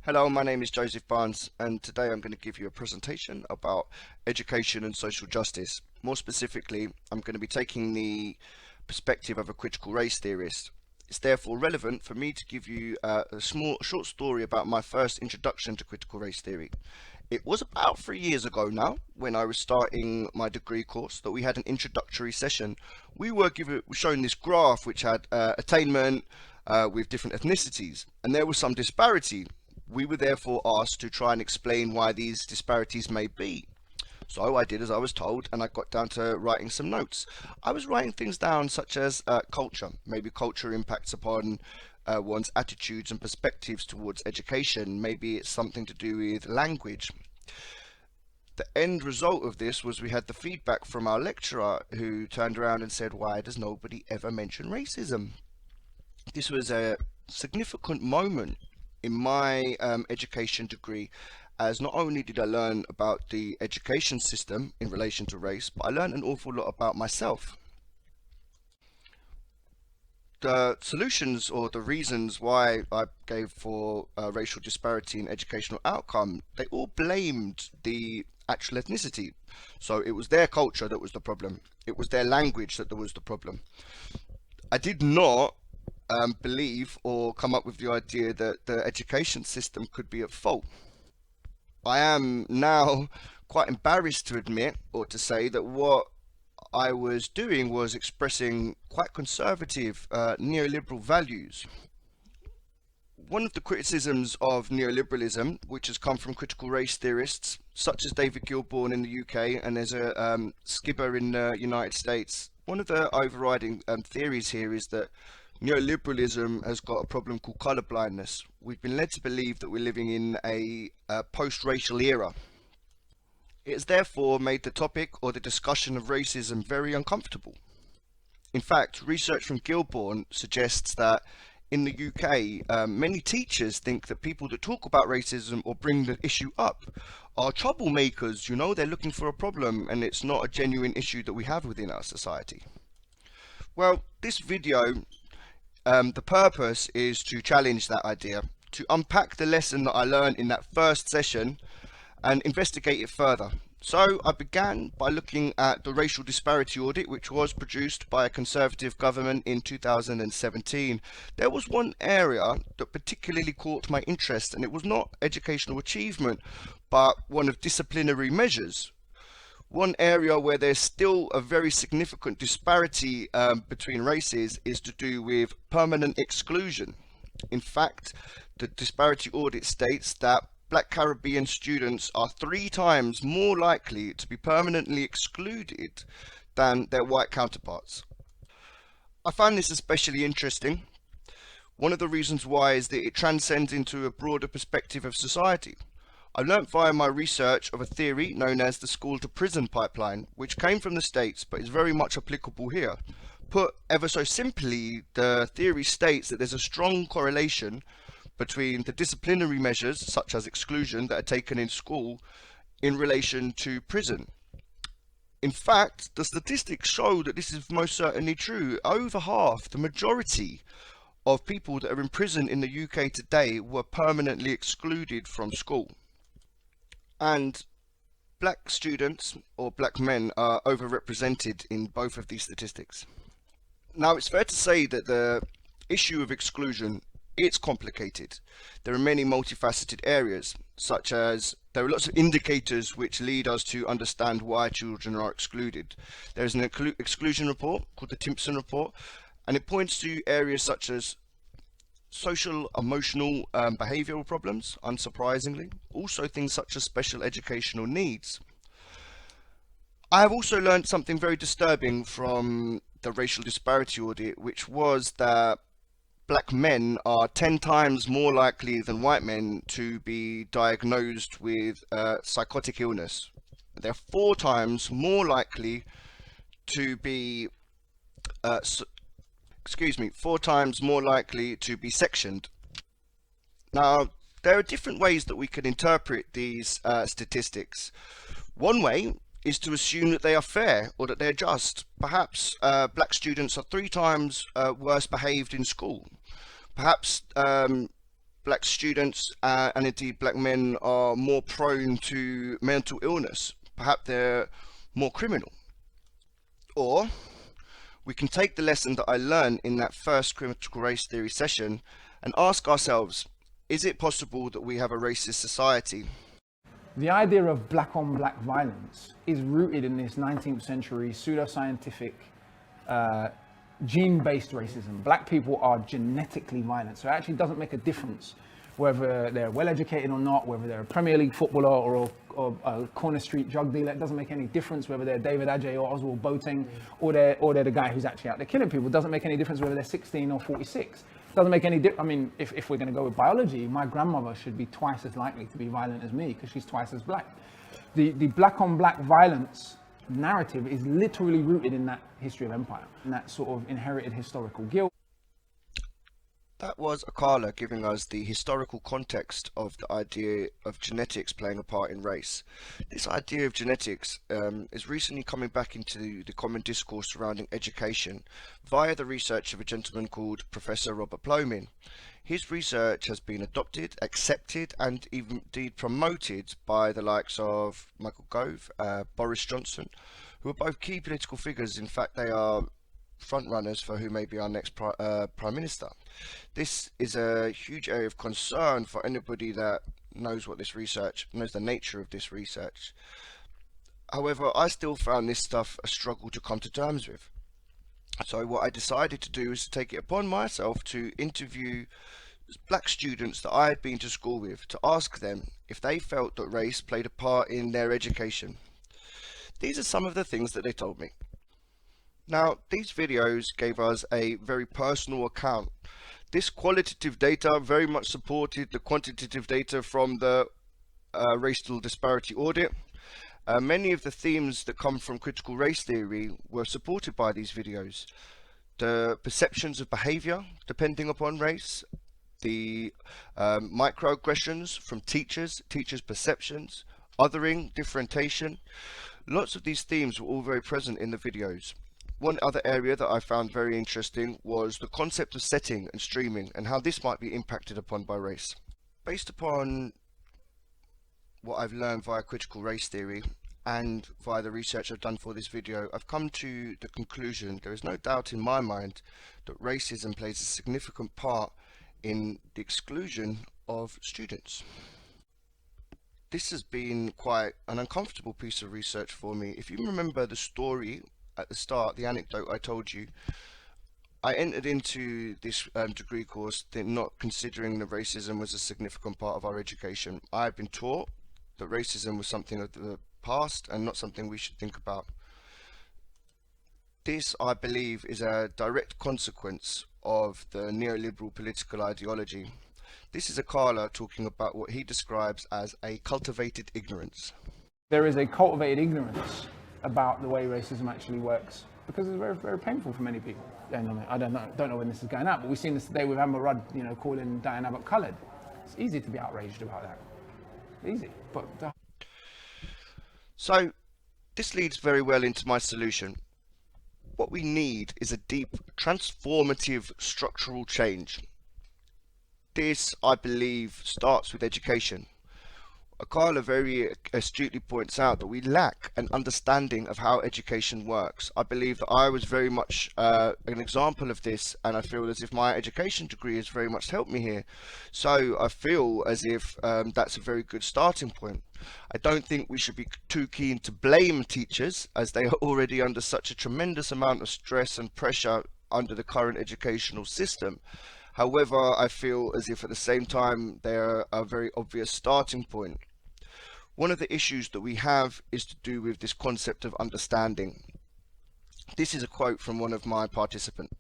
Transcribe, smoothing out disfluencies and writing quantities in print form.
Hello, my name is Joseph Barnes, and today I'm going to give you a presentation about education and social justice. More specifically, I'm going to be taking the perspective of a critical race theorist. It's therefore relevant for me to give you a short story about my first introduction to critical race theory. It was about 3 years ago now, when I was starting my degree course, that we had an introductory session. We were shown this graph which had attainment with different ethnicities, and there was some disparity. We were therefore asked to try and explain why these disparities may be. So I did as I was told, and I got down to writing some notes. I was writing things down such as culture. Maybe culture impacts upon one's attitudes and perspectives towards education. Maybe it's something to do with language. The end result of this was we had the feedback from our lecturer, who turned around and said, "Why does nobody ever mention racism?" This was a significant moment in my education degree, as not only did I learn about the education system in relation to race, but I learned an awful lot about myself. The solutions or the reasons why I gave for racial disparity in educational outcome, they all blamed the actual ethnicity. So it was their culture that was the problem. It was their language that was the problem. I did not believe or come up with the idea that the education system could be at fault. I am now quite embarrassed to admit or to say that what I was doing was expressing quite conservative neoliberal values. One of the criticisms of neoliberalism, which has come from critical race theorists such as David Gilbourne in the UK, and there's a Skibber in the United States, one of the overriding theories here is that neoliberalism has got a problem called colour blindness. We've been led to believe that we're living in a post-racial era. It has therefore made the topic or the discussion of racism very uncomfortable. In fact, research from Gilbourne suggests that in the UK, many teachers think that people that talk about racism or bring the issue up are troublemakers. You know, they're looking for a problem, and it's not a genuine issue that we have within our society. Well, this video, the purpose is to challenge that idea, to unpack the lesson that I learned in that first session and investigate it further. So I began by looking at the racial disparity audit, which was produced by a Conservative government in 2017. There was one area that particularly caught my interest, and it was not educational achievement, but one of disciplinary measures. One area where there's still a very significant disparity between races is to do with permanent exclusion. In fact, the disparity audit states that Black Caribbean students are 3 times more likely to be permanently excluded than their white counterparts. I find this especially interesting. One of the reasons why is that it transcends into a broader perspective of society. I learnt via my research of a theory known as the school to prison pipeline, which came from the States but is very much applicable here. Put ever so simply, the theory states that there's a strong correlation between the disciplinary measures such as exclusion that are taken in school in relation to prison. In fact, the statistics show that this is most certainly true. Over half, the majority of people that are in prison in the UK today were permanently excluded from school. And black students or black men are overrepresented in both of these statistics. Now, it's fair to say that the issue of exclusion, it's complicated. There are many multifaceted areas, such as there are lots of indicators which lead us to understand why children are excluded. There's an exclusion report called the Timpson report, and it points to areas such as social, emotional, behavioural problems, unsurprisingly. Also things such as special educational needs. I have also learned something very disturbing from the racial disparity audit, which was that black men are 10 times more likely than white men to be diagnosed with psychotic illness. They're 4 times more likely to be 4 times more likely to be sectioned. Now, there are different ways that we can interpret these statistics. One way is to assume that they are fair or that they're just. Perhaps black students are 3 times worse behaved in school. Perhaps black students and indeed black men are more prone to mental illness. Perhaps they're more criminal. Or we can take the lesson that I learned in that first critical race theory session and ask ourselves, is it possible that we have a racist society? The idea of black on black violence is rooted in this 19th century pseudoscientific gene-based racism. Black people are genetically violent, so it actually doesn't make a difference whether they're well-educated or not, whether they're a Premier League footballer or a corner street drug dealer. It doesn't make any difference whether they're David Adjaye or Oswald Boateng or they're the guy who's actually out there killing people. It doesn't make any difference whether they're 16 or 46. It doesn't make any difference. I mean, if we're going to go with biology, my grandmother should be twice as likely to be violent as me because she's twice as black. The black on black violence narrative is literally rooted in that history of empire and that sort of inherited historical guilt. That was Akala giving us the historical context of the idea of genetics playing a part in race. This idea of genetics is recently coming back into the common discourse surrounding education via the research of a gentleman called Professor Robert Plomin. His research has been adopted, accepted, and even indeed promoted by the likes of Michael Gove, Boris Johnson, who are both key political figures. In fact, they are front runners for who may be our next Prime Minister. This is a huge area of concern for anybody that knows what this research, knows the nature of this research. However, I still found this stuff a struggle to come to terms with. So what I decided to do is to take it upon myself to interview black students that I had been to school with to ask them if they felt that race played a part in their education. These are some of the things that they told me. Now, these videos gave us a very personal account. This qualitative data very much supported the quantitative data from the racial disparity audit. Many of the themes that come from critical race theory were supported by these videos. The perceptions of behavior depending upon race, the microaggressions from teachers' perceptions, othering, differentiation. Lots of these themes were all very present in the videos. One other area that I found very interesting was the concept of setting and streaming and how this might be impacted upon by race. Based upon what I've learned via critical race theory and via the research I've done for this video, I've come to the conclusion there is no doubt in my mind that racism plays a significant part in the exclusion of students. This has been quite an uncomfortable piece of research for me. If you remember the story at the start, the anecdote I told you, I entered into this degree course not considering that racism was a significant part of our education. I had been taught that racism was something of the past and not something we should think about. This, I believe, is a direct consequence of the neoliberal political ideology. This is Akala talking about what he describes as a cultivated ignorance. There is a cultivated ignorance about the way racism actually works because it's very, very painful for many people. And I don't know when this is going out, but we've seen this today with Amber Rudd, calling Diane Abbott coloured. It's easy to be outraged about that. Easy, but so this leads very well into my solution. What we need is a deep, transformative structural change. This, I believe, starts with education. Akala very astutely points out that we lack an understanding of how education works. I believe that I was very much an example of this, and I feel as if my education degree has very much helped me here. So I feel as if that's a very good starting point. I don't think we should be too keen to blame teachers, as they are already under such a tremendous amount of stress and pressure under the current educational system. However, I feel as if at the same time they're a very obvious starting point. One of the issues that we have is to do with this concept of understanding. This is a quote from one of my participants.